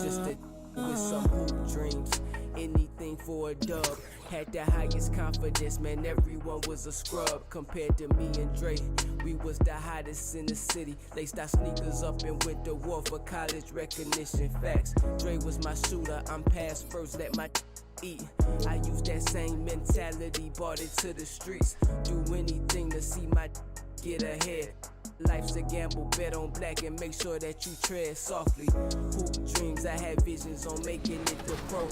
Just a with some hoop dreams. Anything for a dub. Had the highest confidence, man, everyone was a scrub. Compared to me and Dre, we was the hottest in the city. Laced our sneakers up and went to war for college recognition. Facts, Dre was my shooter, I'm pass first, let my eat. I used that same mentality, brought it to the streets. Do anything to see my get ahead. Life's a gamble, bet on black and make sure that you tread softly. Hoop dreams, I had visions on making it the pro.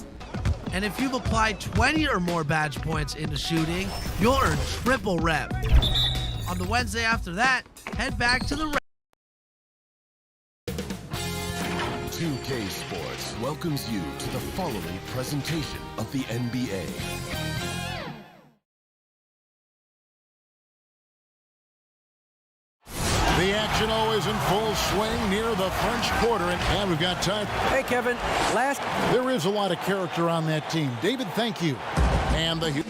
And if you've applied 20 or more badge points into shooting, you'll earn triple rep. On the Wednesday after that, head back to the 2K Sports welcomes you to the following presentation of the NBA. The action always in full swing near the French Quarter, and we've got time. Hey, Kevin. There is a lot of character on that team. David, thank you. And the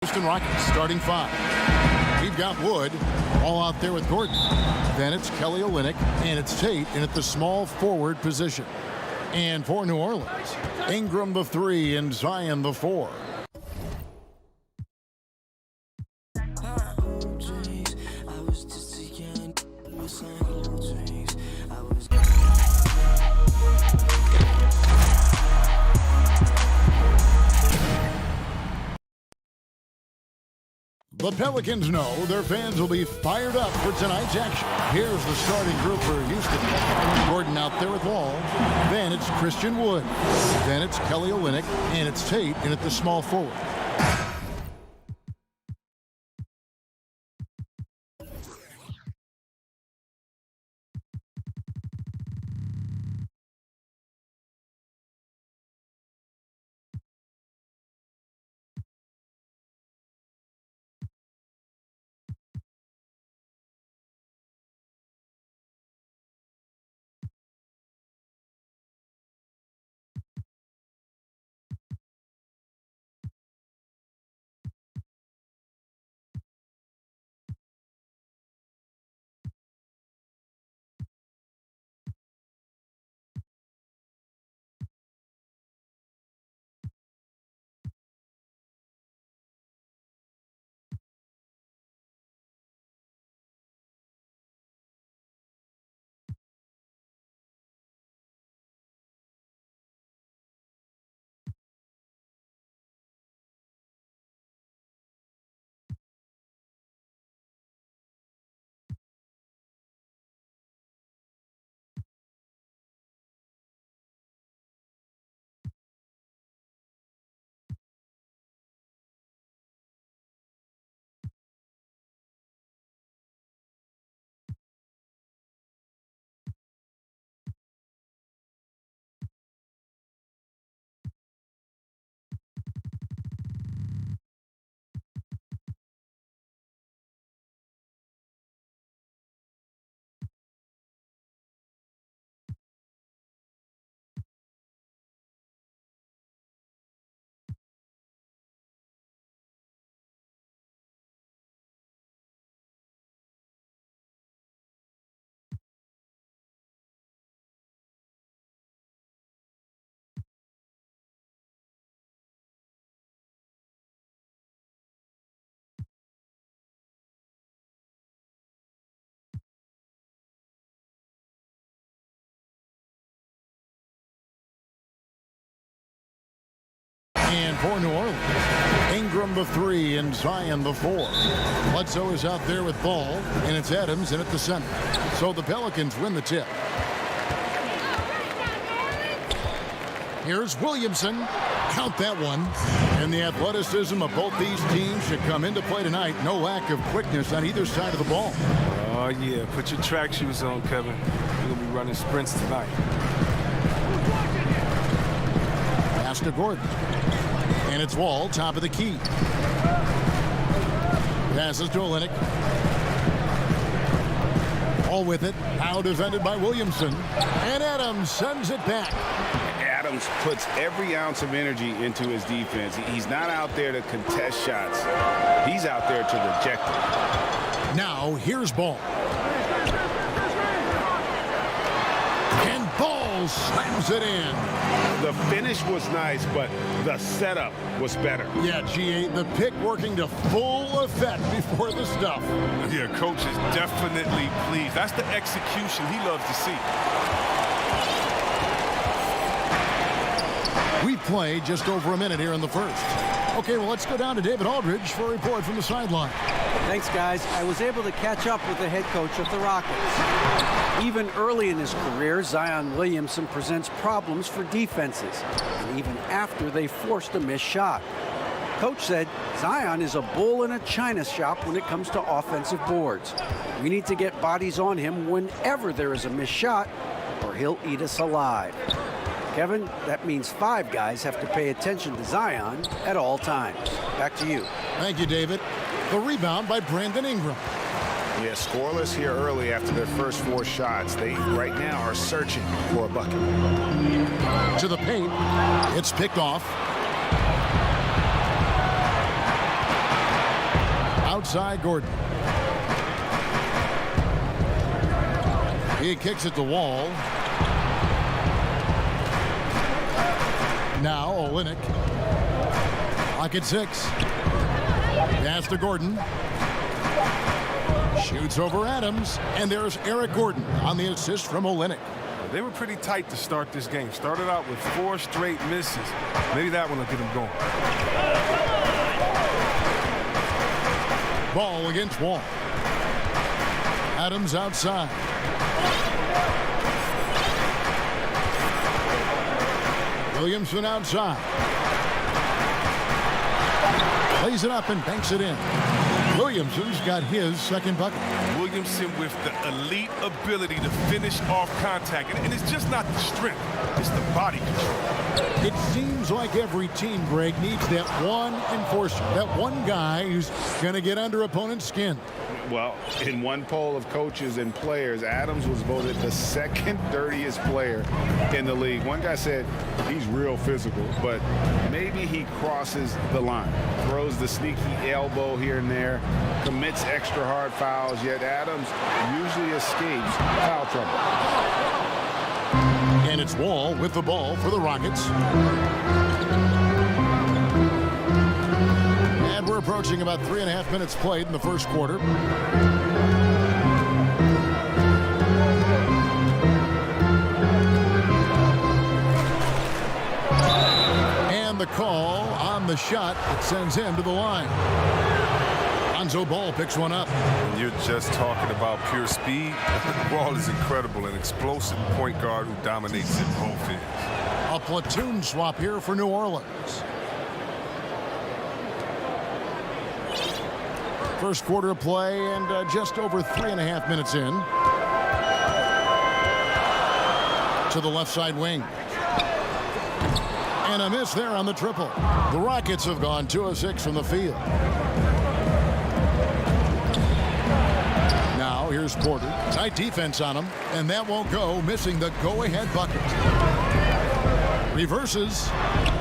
Houston Rockets starting five. We've got Wood all out there with Gordon. Then it's Kelly Olynyk, and it's Tate in at the small forward position. And for New Orleans, Ingram the three and Zion the four. The Pelicans know their fans will be fired up for tonight's action. Here's the starting group for Houston. Gordon out there with Wall. Then it's Christian Wood. Then it's Kelly Olynyk, and it's Tate in at the small forward. And for New Orleans, Ingram the 3 and Zion the 4. Bledsoe is out there with ball, and it's Adams in at the center. So the Pelicans win the tip. Here's Williamson. Count that one. And the athleticism of both these teams should come into play tonight. No lack of quickness on either side of the ball. Oh, yeah. Put your track shoes on, Kevin. We're going to be running sprints tonight. Pass to Gordon. And it's Wall, top of the key. Passes to Olynyk. All with it. Now defended by Williamson. And Adams sends it back. Adams puts every ounce of energy into his defense. He's not out there to contest shots. He's out there to reject them. Now here's Ball. And Ball slams it in. The finish was nice, but the setup was better. Yeah, GA, the pick working to full effect before the stuff. Yeah, coach is definitely pleased. That's the execution he loves to see. We play just over a minute here in the first. Okay, well, let's go down to David Aldridge for a report from the sideline. Thanks, guys. I was able to catch up with the head coach of the Rockets. Even early in his career, Zion Williamson presents problems for defenses, and even after they forced a missed shot. Coach said Zion is a bull in a china shop when it comes to offensive boards. We need to get bodies on him whenever there is a missed shot, or he'll eat us alive. Kevin, that means 5 guys have to pay attention to Zion at all times. Back to you. Thank you, David. The rebound by Brandon Ingram. Yeah, scoreless here early after their first 4 shots. They right now are searching for a bucket. To the paint. It's picked off. Outside Gordon. He kicks it to Wall. Now Olynyk. Lock at 6. Pass to Gordon. Shoots over Adams. And there's Eric Gordon on the assist from Olynyk. They were pretty tight to start this game. Started out with 4 straight misses. Maybe that one will get them going. Ball against Wall. Adams outside. Williamson outside. Lays it up and banks it in. Williamson's got his second bucket. Williamson with the elite ability to finish off contact. And it's just not the strength. It's the body control. It seems like every team, Greg, needs that one enforcer, that one guy who's going to get under opponent's skin. Well, in one poll of coaches and players, Adams was voted the 2nd dirtiest player in the league. One guy said he's real physical, but maybe he crosses the line. Throws the sneaky elbow here and there, commits extra hard fouls, yet Adams usually escapes foul trouble. And it's Wall with the ball for the Rockets. And we're approaching about 3.5 minutes played in the first quarter. And the call on the shot that sends him to the line. Lonzo Ball picks one up. And you're just talking about pure speed. Ball is incredible, an explosive point guard who dominates in both ends. A platoon swap here for New Orleans. First quarter of play and just over 3.5 minutes in. To the left side wing. And a miss there on the triple. The Rockets have gone 2 of 6 from the field. Now here's Porter. Tight defense on him. And that won't go, missing the go-ahead bucket. Reverses.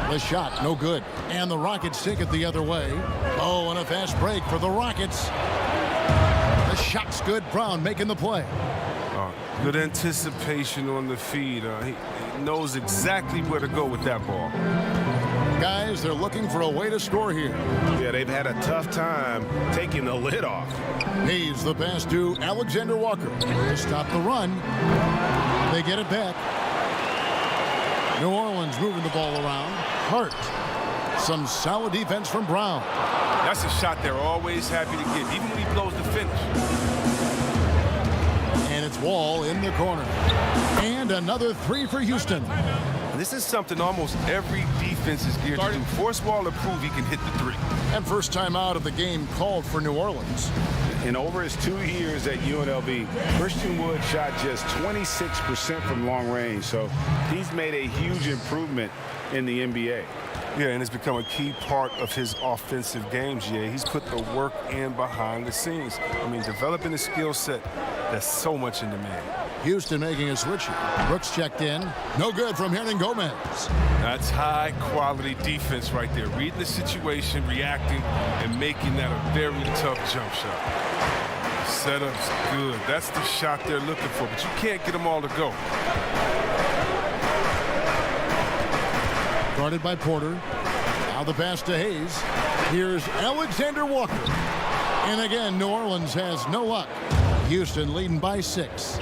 The shot, no good. And the Rockets take it the other way. Oh, and a fast break for the Rockets. The shot's good. Brown making the play. Good anticipation on the feed. He knows exactly where to go with that ball. Guys, they're looking for a way to score here. Yeah, they've had a tough time taking the lid off. Hayes the pass to Alexander Walker to stop the run. They get it back. New Orleans moving the ball around. Hart Some solid defense from Brown. That's a shot they're always happy to give, even when he blows the finish. And it's Wall in the corner. And another three for Houston. This is something almost every defense is geared to do. Force Wall to prove he can hit the three. And first time out of the game called for New Orleans. In over his 2 years at UNLV, Christian Wood shot just 26% from long range. So he's made a huge improvement in the NBA. Yeah, and it's become a key part of his offensive games, yeah. He's put the work in behind the scenes. I mean, developing a skill set that's so much in demand. Houston making a switch here. Brooks checked in. No good from Hernan Gomez. That's high-quality defense right there. Reading the situation, reacting, and making that a very tough jump shot. Setup's good. That's the shot they're looking for, but you can't get them all to go. Guarded by Porter. Now the pass to Hayes. Here's Alexander Walker. And again, New Orleans has no luck. Houston leading by 6.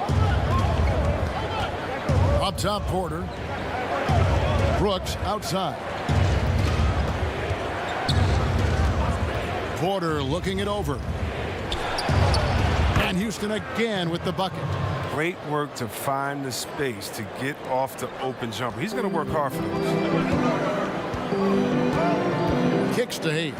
Up top, Porter. Brooks outside. Porter looking it over. And Houston again with the bucket. Great work to find the space to get off the open jumper. He's going to work hard for this. Kicks to Hayes.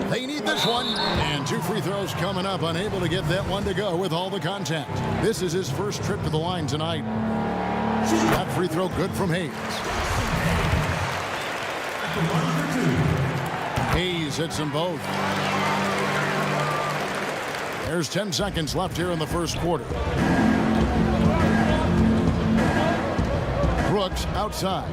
They need this one. And 2 free throws coming up. Unable to get that one to go with all the contact. This is his first trip to the line tonight. That free throw good from Hayes. Hayes hits them both. There's 10 seconds left here in the first quarter. Brooks outside.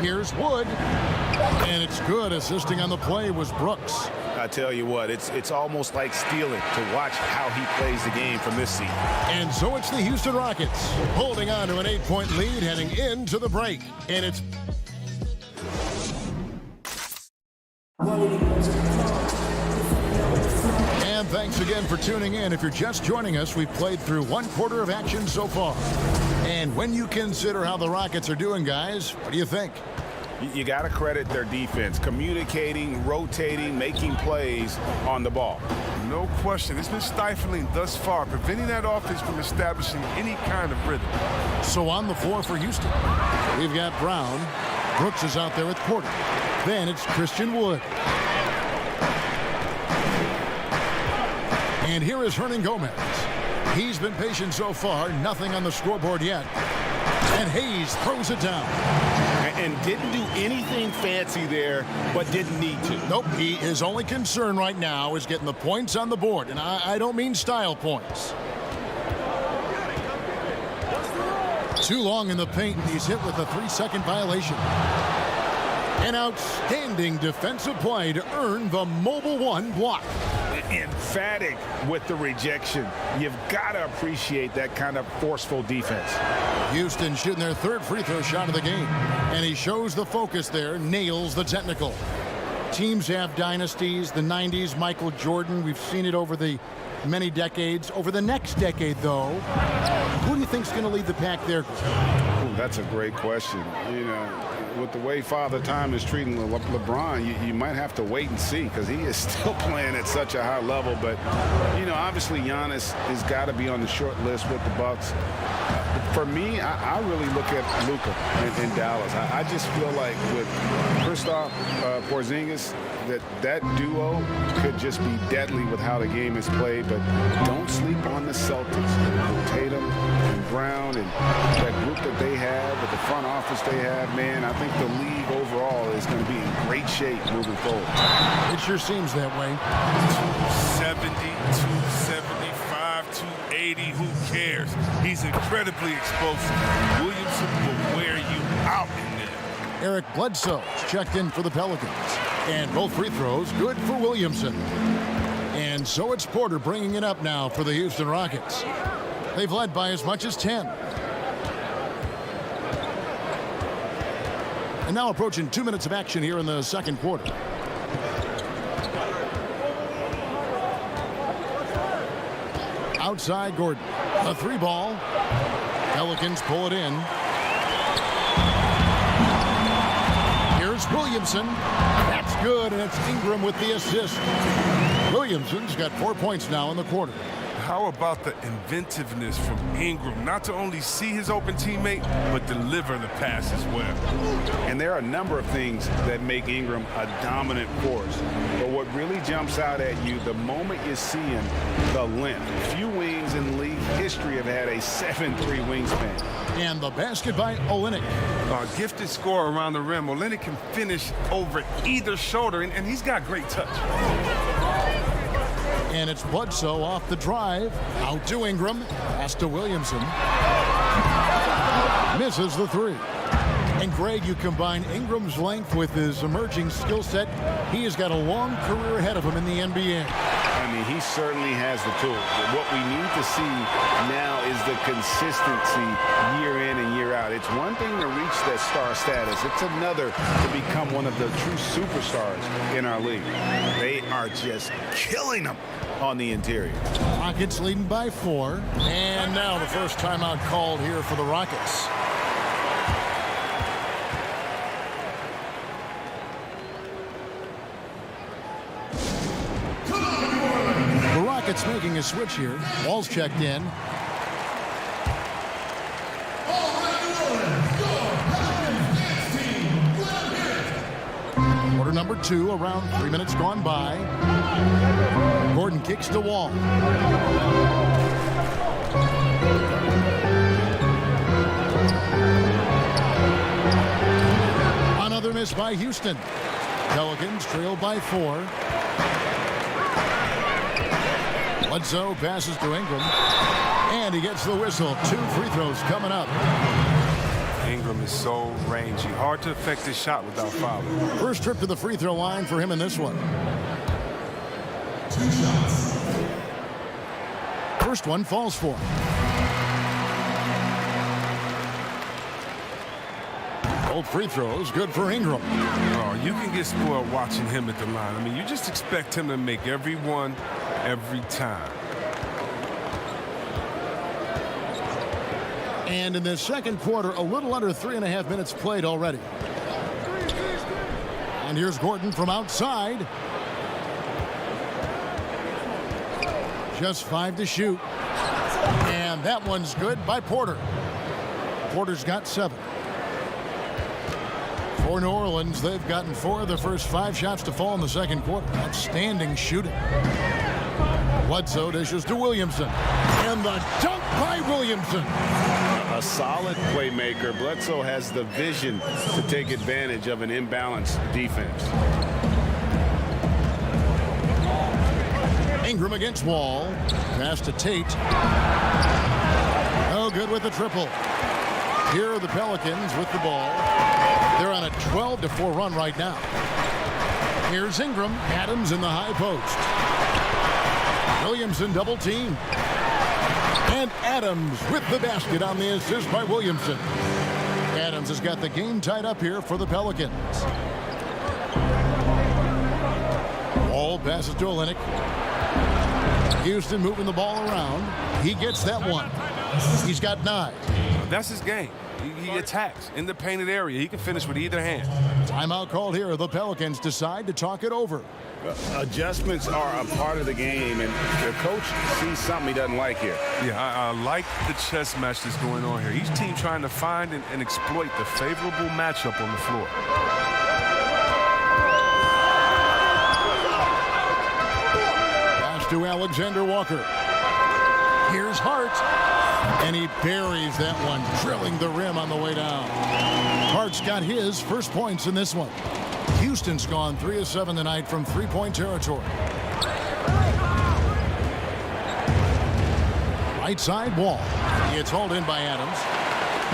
Here's Wood. And it's good. Assisting on the play was Brooks. I tell you what, it's almost like stealing to watch how he plays the game from this seat. And so it's the Houston Rockets holding on to an 8-point lead heading into the break. And it's And thanks again for tuning in. If you're just joining us, we've played through 1 quarter of action so far. And when you consider how the Rockets are doing, guys, what do you think? You got to credit their defense, communicating, rotating, making plays on the ball. No question. It's been stifling thus far, preventing that offense from establishing any kind of rhythm. So on the floor for Houston, we've got Brown. Brooks is out there with Porter. Then it's Christian Wood. And here is Hernan Gomez. He's been patient so far. Nothing on the scoreboard yet. And Hayes throws it down. And didn't do anything fancy there, but didn't need to. Nope, his only concern right now is getting the points on the board. And I don't mean style points. Too long in the paint, and he's hit with a 3-second violation. An outstanding defensive play to earn the mobile 1 block. Emphatic with the rejection. You've got to appreciate that kind of forceful defense. Houston shooting their 3rd free throw shot of the game. And he shows the focus there, nails the technical. Teams have dynasties, the 90s, Michael Jordan. We've seen it over the many decades. Over the next decade, though, who do you think's going to lead the pack there? Ooh, that's a great question. You know, with the way Father Time is treating LeBron, you might have to wait and see because he is still playing at such a high level. But, you know, obviously Giannis has got to be on the short list with the Bucks. For me, I really look at Luka in Dallas. I just feel like with Kristaps Porzingis, that duo could just be deadly with how the game is played. But don't sleep on the Celtics. Tatum and Brown and that group that they have, with the front office they have, man, I think the league overall is going to be in great shape moving forward. It sure seems that way. 270, 275, 280, who cares? He's incredibly explosive. Williamson will wear you out in there. Eric Bledsoe checked in for the Pelicans. And both free throws good for Williamson. And so it's Porter bringing it up now for the Houston Rockets. They've led by as much as 10. And now approaching 2 minutes of action here in the second quarter. Outside Gordon. A 3 ball. Pelicans pull it in. It's Williamson. That's good, and it's Ingram with the assist. Williamson's got 4 points now in the quarter. How about the inventiveness from Ingram? Not to only see his open teammate, but deliver the pass as well. And there are a number of things that make Ingram a dominant force. But what really jumps out at you the moment you see him, the length. Few wings in the league history have had a 7'3" wingspan. And the basket by Olynyk. A gifted scorer around the rim. Olynyk can finish over either shoulder, and he's got great touch. And it's Bledsoe off the drive. Out to Ingram. Pass to Williamson. Misses the three. And Greg, you combine Ingram's length with his emerging skill set. He has got a long career ahead of him in the NBA. I mean, he certainly has the tools. But what we need to see now is the consistency year in and year out. It's one thing to reach that star status. It's another to become one of the true superstars in our league. They are just killing them on the interior. Rockets leading by 4. And now the first timeout called here for the Rockets. The Rockets making a switch here. Ball's checked in. Quarter number 2, around 3 minutes gone by. Gordon kicks to Wall. Another miss by Houston. Pelicans trail by 4. Bledsoe passes to Ingram. And he gets the whistle. 2 free throws coming up. Ingram is so rangy. Hard to affect his shot without fouling. First trip to the free throw line for him in this one. 2 shots. First one falls for him. Both free throws good for Ingram. Oh, you can get spoiled watching him at the line. I mean, you just expect him to make every one, every time. And in the second quarter, a little under 3.5 minutes played already. And here's Gordon from outside. Just 5 to shoot. And that one's good by Porter. Porter's got 7. For New Orleans, they've gotten 4 of the first 5 shots to fall in the second quarter. Outstanding shooting. Bledsoe dishes to Williamson. And the dunk by Williamson. A solid playmaker. Bledsoe has the vision to take advantage of an imbalanced defense. Ingram against Wall. Pass to Tate. No good with the triple. Here are the Pelicans with the ball. They're on a 12-4 run right now. Here's Ingram. Adams in the high post. Williamson double team. And Adams with the basket on the assist by Williamson. Adams has got the game tied up here for the Pelicans. Wall passes to Olynyk. Houston moving the ball around. He gets that one. He's got 9. That's his game. He attacks in the painted area. He can finish with either hand. Timeout called here. The Pelicans decide to talk it over. Adjustments are a part of the game, and the coach sees something he doesn't like here. Yeah, I like the chess match that's going on here. Each team trying to find and exploit the favorable matchup on the floor. Pass to Alexander Walker. Here's Hart. And he buries that one, drilling the rim on the way down. Hart's got his first points in this one. Houston's gone 3 of 7 tonight from 3-point territory. Right side Wall. It's hauled in by Adams.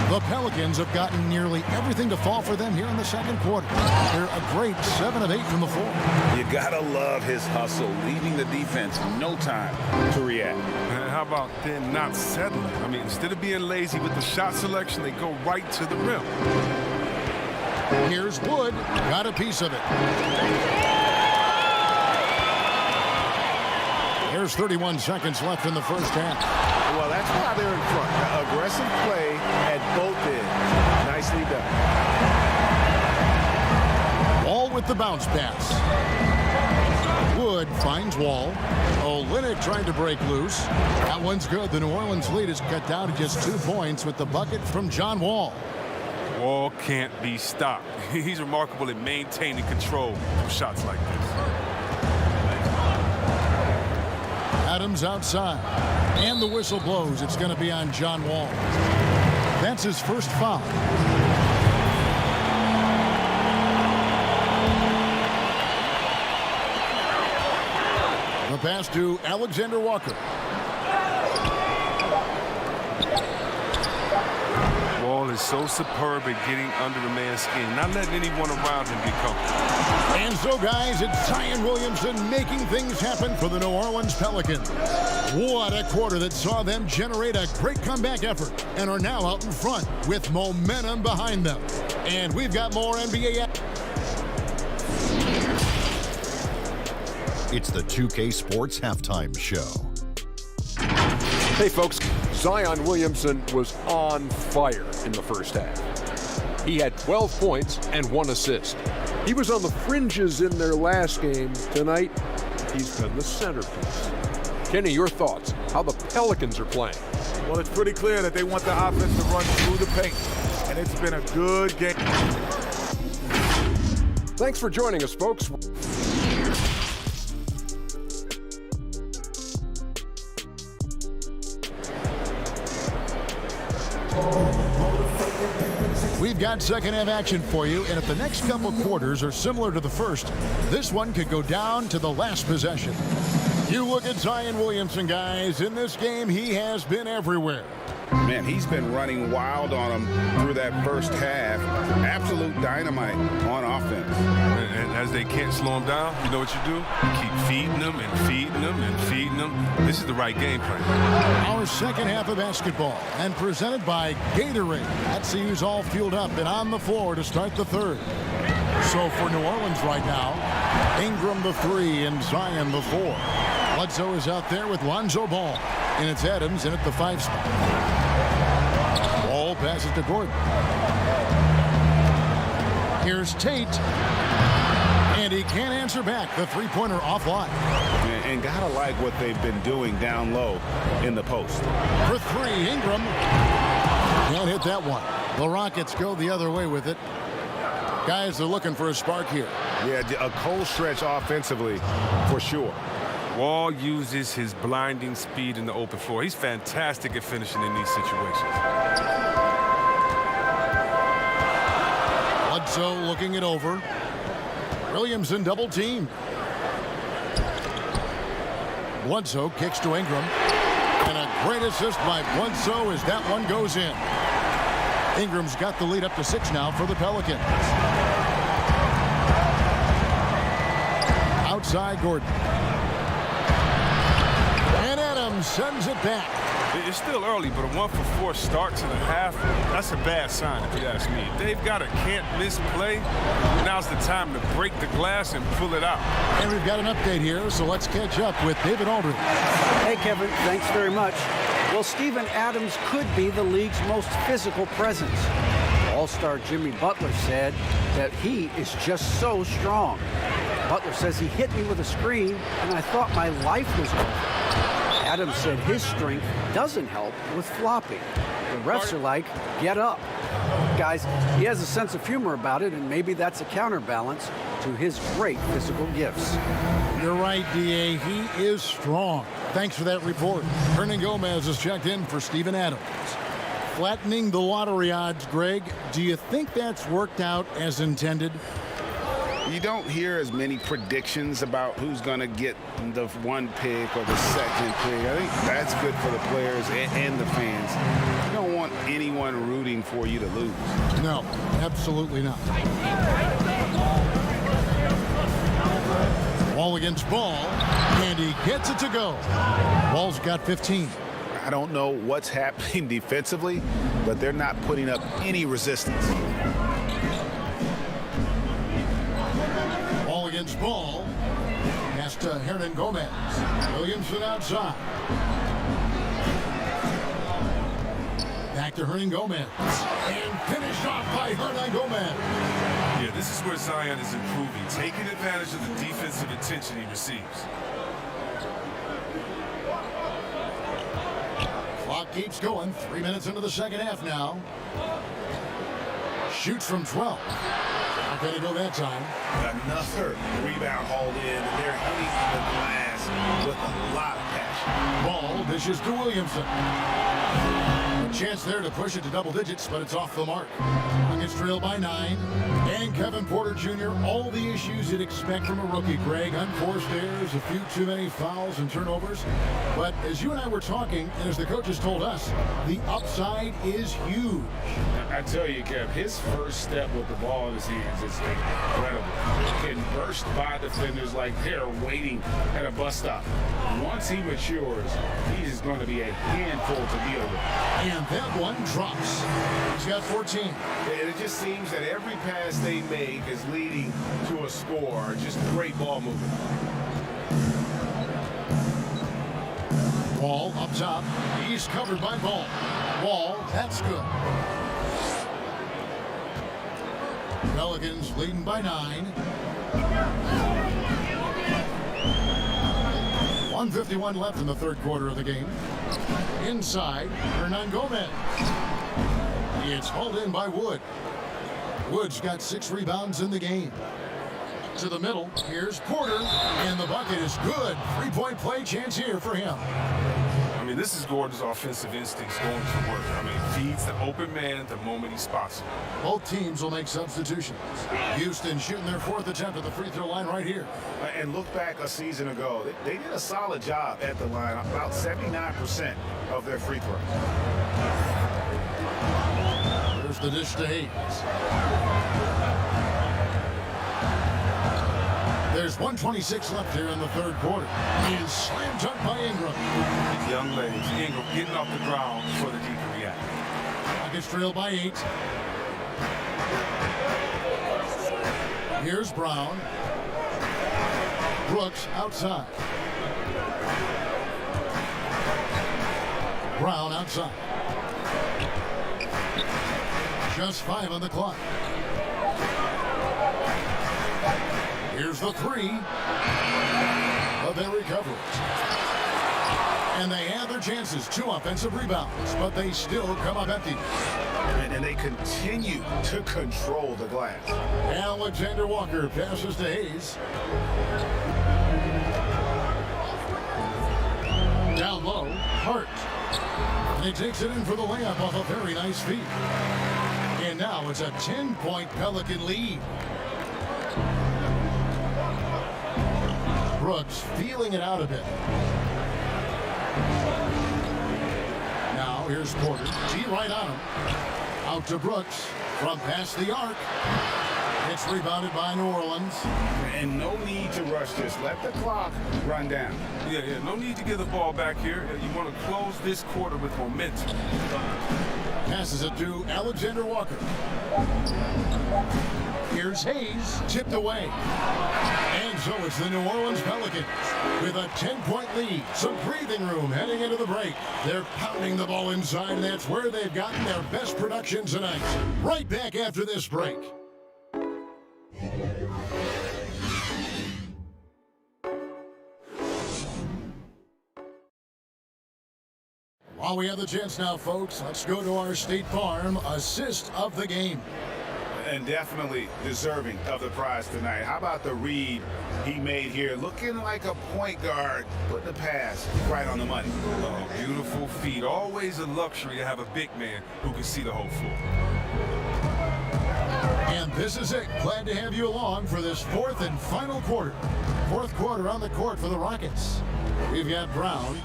The Pelicans have gotten nearly everything to fall for them here in the second quarter. They're a great 7 of 8 from the floor. You gotta love his hustle, leaving the defense no time to react. And how about then not settling? I mean, instead of being lazy with the shot selection, they go right to the rim. Here's Wood. Got a piece of it. There's 31 seconds left in the first half. Well, that's why they're in front. Aggressive play at both ends. Nicely done. with the bounce pass. Wood finds Wall. Olynyk trying to break loose. That one's good. The New Orleans lead is cut down to just 2 points with the bucket from John Wall. Wall can't be stopped. He's remarkable at maintaining control of shots like this. Adams outside. And the whistle blows. It's going to be on John Wall. That's his first foul. The pass to Alexander Walker. Wall is so superb at getting under the man's skin, not letting anyone around him get comfortable. And so, guys, it's Zion Williamson making things happen for the New Orleans Pelicans. What a quarter that saw them generate a great comeback effort and are now out in front with momentum behind them. And we've got more NBA. It's the 2K Sports Halftime Show. Hey folks, Zion Williamson was on fire in the first half. He had 12 points and 1 assist. He was on the fringes in their last game. Tonight, he's been the centerpiece. Kenny, your thoughts? How the Pelicans are playing? Well, it's pretty clear that they want the offense to run through the paint, and it's been a good game. Thanks for joining us, folks. We've got second half action for you, and if the next couple quarters are similar to the first, this one could go down to the last possession. You look at Zion Williamson, guys. In this game, he has been everywhere. Man, he's been running wild on them through that first half. Absolute dynamite on offense. And as they can't slow him down, you know what you do? You keep feeding them and feeding them and feeding them. This is the right game plan. Our second half of basketball, and presented by Gatorade. Let's see who's all fueled up and on the floor to start the third. So for New Orleans right now, Ingram the 3 and Zion the 4. Bledsoe is out there with Lonzo Ball. And it's Adams in at the 5 spot. Ball passes to Gordon. Here's Tate. And he can't answer back. The three-pointer offline. And gotta like what they've been doing down low in the post. For 3, Ingram. Can't hit that one. The Rockets go the other way with it. Guys are looking for a spark here. Yeah, a cold stretch offensively for sure. Wall uses his blinding speed in the open floor. He's fantastic at finishing in these situations. Bledsoe looking it over. Williamson double teamed. Bledsoe kicks to Ingram. And a great assist by Bledsoe as that one goes in. Ingram's got the lead up to 6 now for the Pelicans. Outside Gordon. And Adams sends it back. It's still early, but a 1-for-4 start to the half, that's a bad sign if you ask me. They've got a can't-miss play. Now's the time to break the glass and pull it out. And we've got an update here, so let's catch up with David Aldridge. Hey, Kevin, thanks very much. Well, Steven Adams could be the league's most physical presence. All-star Jimmy Butler said that he is just so strong. Butler says he hit me with a screen, and I thought my life was over. Adams said his strength doesn't help with flopping. The refs are like, get up. Guys, he has a sense of humor about it, and maybe that's a counterbalance to his great physical gifts. You're right, D.A. He is strong. Thanks for that report. Hernan Gomez has checked in for Steven Adams. Flattening the lottery odds, Greg. Do you think that's worked out as intended? You don't hear as many predictions about who's going to get the 1 pick or the 2nd pick. I think that's good for the players and the fans. You don't want anyone rooting for you to lose. No, absolutely not. Ball against Ball, and he gets it to go. Ball's got 15. I don't know what's happening defensively, but they're not putting up any resistance. Against Ball. Pass to Hernan Gomez. Williamson outside. Back to Hernan Gomez. And finished off by Hernan Gomez. Yeah, this is where Zion is improving, taking advantage of the defensive attention he receives. Clock keeps going. 3 minutes into the second half now. Shoots from 12. Not going to go that time. Another rebound hauled in, and they're hitting the glass with a lot of passion. Ball dishes to Williamson. A chance there to push it to double digits, but it's off the mark. Nuggets trail by 9. And Kevin Porter Jr., all the issues you'd expect from a rookie, Greg. Unforced errors, a few too many fouls and turnovers. But as you and I were talking, and as the coaches told us, the upside is huge. I tell you, Kev, his first step with the ball in his hands is incredible. Can burst by defenders like they're waiting at a bus stop. Once he matures, he is going to be a handful to deal with. And that one drops. He's got 14. And it just seems that every pass they make is leading to a score. Just great ball movement. Ball up top. He's covered by Ball. Ball, that's good. Pelicans leading by 9. 1:51 left in the third quarter of the game. Inside, Hernan Gomez. It's hauled in by Wood. Wood's got 6 rebounds in the game. To the middle, here's Porter, and the bucket is good. 3-point play chance here for him. I mean, this is Gordon's offensive instincts going to work. I mean, feeds the open man the moment he spots him. Both teams will make substitutions. Houston shooting their 4th attempt at the free throw line right here. And look back a season ago. They did a solid job at the line, about 79% of their free throws. There's the dish to Hayes. There's 1:26 left here in the third quarter. He is slam dunk by Ingram. Young legs. Ingram getting off the ground before the D can react. Nuggets trail by 8. Here's Brown. Brooks outside. Brown outside. Just 5 on the clock. Here's the 3. But they recover it. And they have their chances. 2 offensive rebounds, but they still come up empty. And they continue to control the glass. Alexander Walker passes to Hayes. Down low, Hart. And he takes it in for the layup off a very nice feed. And now it's a 10-point Pelican lead. Brooks feeling it out a bit. Now here's Porter. T right on him. Out to Brooks from past the arc. It's rebounded by New Orleans. And no need to rush this. Let the clock run down. Yeah, no need to get the ball back here. You want to close this quarter with momentum. Passes it to Alexander Walker. Here's Hayes, tipped away. And so it's the New Orleans Pelicans with a 10-point lead. Some breathing room heading into the break. They're pounding the ball inside, and that's where they've gotten their best production tonight. Right back after this break. While we have the chance now, folks, let's go to our State Farm assist of the game. And definitely deserving of the prize tonight. How about the read he made here? Looking like a point guard, put the pass right on the money. Oh, beautiful feed. Always a luxury to have a big man who can see the whole floor. And this is it. Glad to have you along for this 4th and final quarter. 4th quarter on the court for the Rockets. We've got Brown.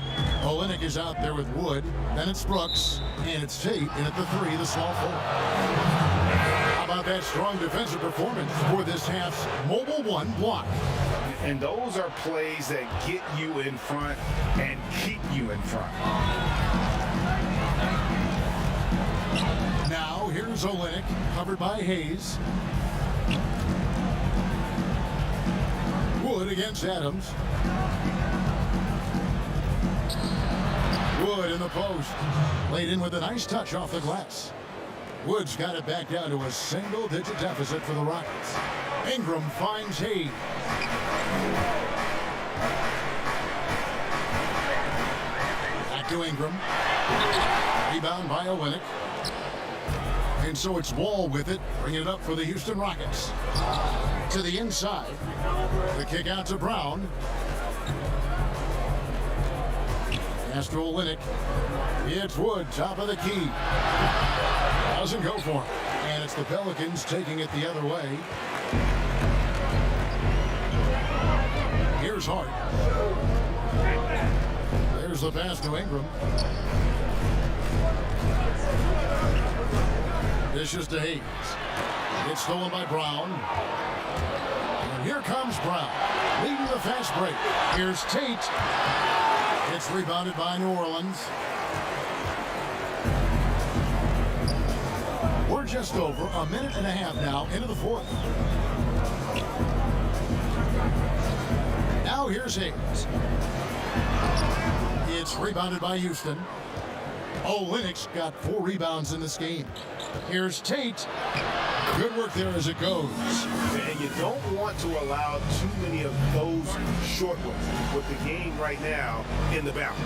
Olynyk is out there with Wood. Then it's Brooks. And it's Tate in at the 3, the small forward. How about that strong defensive performance for this half's mobile 1 block? And those are plays that get you in front and keep you in front. Now here's Olynyk, covered by Hayes. Wood against Adams. Wood in the post. Laid in with a nice touch off the glass. Woods got it back down to a single-digit deficit for the Rockets. Ingram finds Hayes. Back to Ingram. Rebound by Olynyk. And so it's Wall with it, bringing it up for the Houston Rockets. To the inside. The kick out to Brown. Pass to Olynyk. It's Wood, top of the key. Doesn't go for it. And it's the Pelicans taking it the other way. Here's Hart. There's the pass to Ingram. Dishes to Hayes. It's stolen by Brown. And here comes Brown, leading the fast break. Here's Tate. It's rebounded by New Orleans. We're just over a minute and a half now into the fourth. Now here's Hayes. It's rebounded by Houston. Olynyk's got 4 rebounds in this game. Here's Tate. Good work there as it goes. And you don't want to allow too many of those short ones with the game right now in the balance.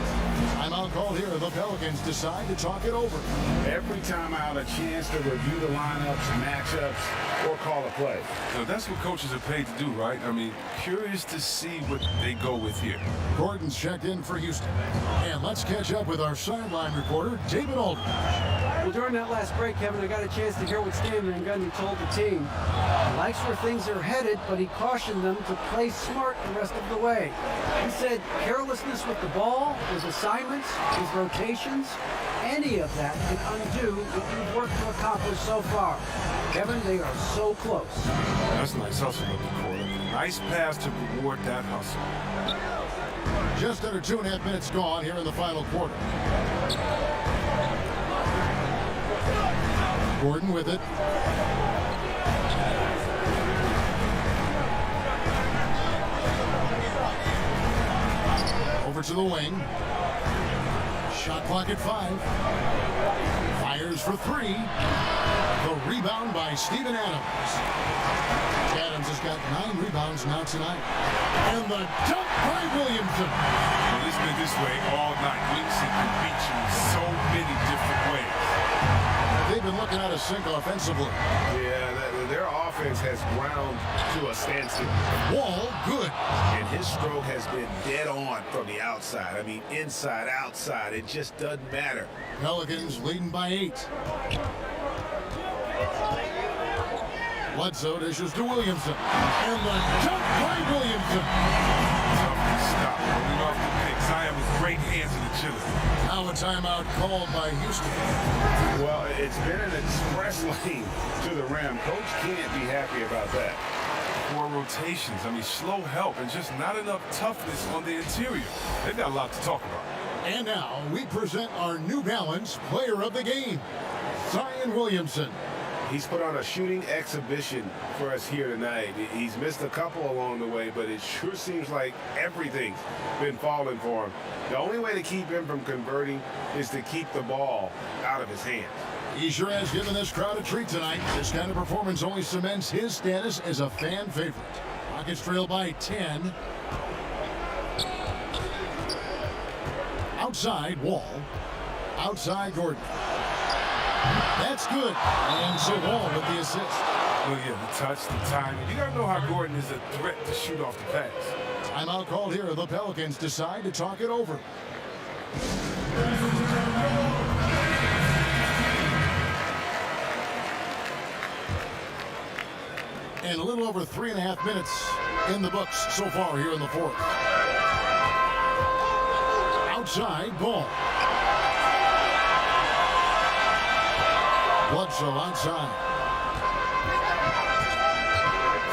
Timeout called here. The Pelicans decide to talk it over. Every timeout, a chance to review the lineups, matchups, or call a play. Now, that's what coaches are paid to do, right? I mean, curious to see what they go with here. Gordon's checked in for Houston. And let's catch up with our sideline reporter, David Aldridge. Well, during that last break, Kevin, I got a chance to hear what Stan Van Gundy told the team. He likes where things are headed, but he cautioned them to play smart the rest of the way. He said carelessness with the ball, his assignments, his rotations, any of that can undo what you've worked to accomplish so far. Kevin, they are so close. That's nice hustle up the court. Nice pass to reward that hustle. Just under 2.5 minutes gone here in the final quarter. Gordon with it. Over to the wing. Shot clock at 5. Fires for 3. The rebound by Steven Adams. Adams has got 9 rebounds now tonight. And the dunk by Williamson. Well, it's been this way all night. Williamson can beat you in so many different ways. They've been looking at a sink offensively. Yeah, their offense has ground to a standstill. Wall, good. And his stroke has been dead on from the outside. I mean, inside, outside, it just doesn't matter. Pelicans leading by 8. Bledsoe dishes to Williamson. And the jump by Williamson. Stop. Running off the pick. Zion with great hands in the chiller. Now a timeout called by Houston. Well, it's been an express lane to the rim. Coach can't be happy about that. 4 rotations. I mean, slow help and just not enough toughness on the interior. They've got a lot to talk about. And now we present our New Balance player of the game, Zion Williamson. He's put on a shooting exhibition for us here tonight. He's missed a couple along the way, but it sure seems like everything's been falling for him. The only way to keep him from converting is to keep the ball out of his hands. He sure has given this crowd a treat tonight. This kind of performance only cements his status as a fan favorite. Rockets trail by 10. Outside, Wall. Outside, Gordon. That's good. And so Wall with the assist. Well, yeah, the touch, the timing. You got to know how Gordon is a threat to shoot off the pass. Timeout called here. The Pelicans decide to talk it over. And a little over 3.5 minutes in the books so far here in the fourth. Outside, Ball. Bledsoe outside.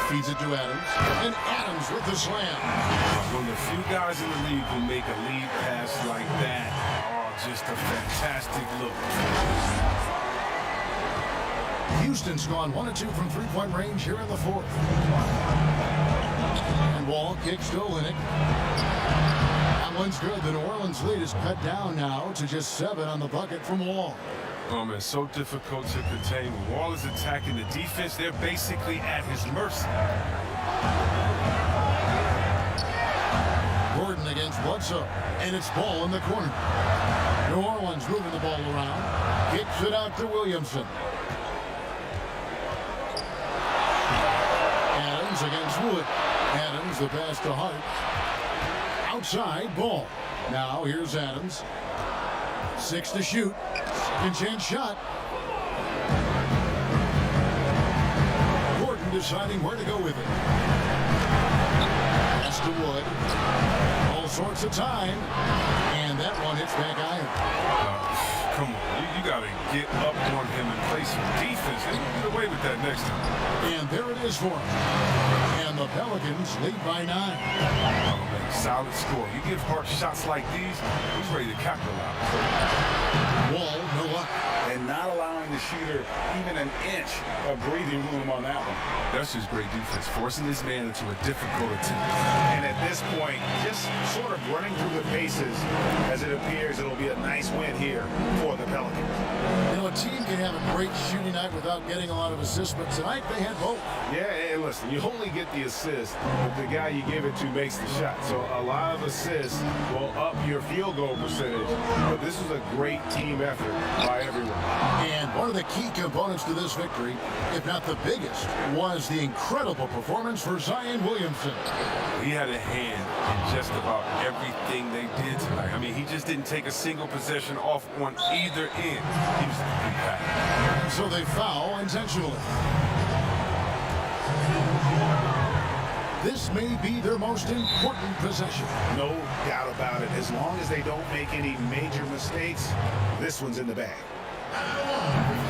Feeds it to Adams. And Adams with the slam. One of the few guys in the league who make a lead pass like that. Oh, just a fantastic look. Houston's gone 1 of 2 from three-point range here in the fourth. And Wall kicks to Olynyk. That one's good. The New Orleans lead is cut down now to just 7 on the bucket from Wall. Oh, man, so difficult to contain. When Wall is attacking the defense, they're basically at his mercy. Gordon against Bledsoe, and it's ball in the corner. New Orleans moving the ball around. Kicks it out to Williamson. Adams against Wood. Adams, the pass to Hart. Outside, ball. Now here's Adams. 6 to shoot. Second chance shot. Gordon deciding where to go with it. Pass to Wood. All sorts of time. And that one hits back iron. Come on, you got to get up on him and play some defense. They can get away with that next time. And there it is for him. And the Pelicans lead by 9. Oh, man, solid score. You give Hart shots like these, he's ready to capitalize. Wall, no luck. And not allowing the shooter even an inch of breathing room on that one. That's just great defense, forcing this man into a difficult attempt. And at this point, just sort of running through the paces as it appears it'll be a nice win here for the Pelicans. You know, a team can have a great shooting night without getting a lot of assists, but tonight they had both. Yeah, and listen, you only get the assist if the guy you give it to makes the shot. So a lot of assists will up your field goal percentage. But this was a great team effort by everyone. And one of the key components to this victory, if not the biggest, was the incredible performance for Zion Williamson. He had a hand in just about everything they did tonight. I mean, he just didn't take a single possession off on either end. He was a complete pack. So they foul intentionally. This may be their most important possession. No doubt about it. As long as they don't make any major mistakes, this one's in the bag.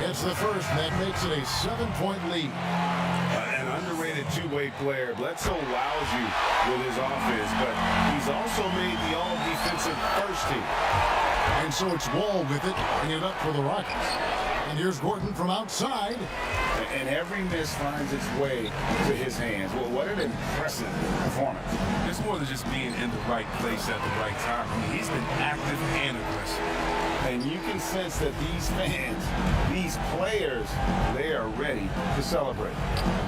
It's the first, and that makes it a 7-point lead. An underrated two-way player. Bledsoe wows you with his offense, but he's also made the all-defensive first team. And so it's Wall with it, and it up for the Rockets. And here's Gordon from outside. And every miss finds its way to his hands. Well, what an impressive performance. It's more than just being in the right place at the right time. I mean, he's been active and aggressive. And you can sense that these fans, these players, they are ready to celebrate.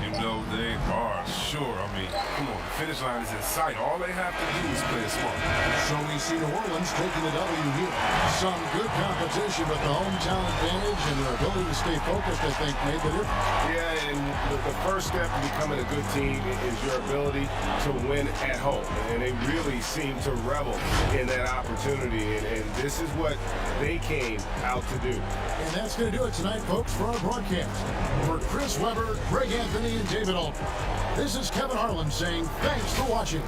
You know they are, sure. I mean, come on, the finish line is in sight. All they have to do is play it smart. So we see New Orleans taking the W here. Some good competition, but the hometown advantage and their ability to stay focused, I think, made the difference. Yeah, and the first step to becoming a good team is your ability to win at home. And they really seem to revel in that opportunity. And this is what they came out to do. And that's going to do it tonight, folks, for our broadcast. For Chris Webber, Greg Anthony, and David Alton, this is Kevin Harlan saying thanks for watching.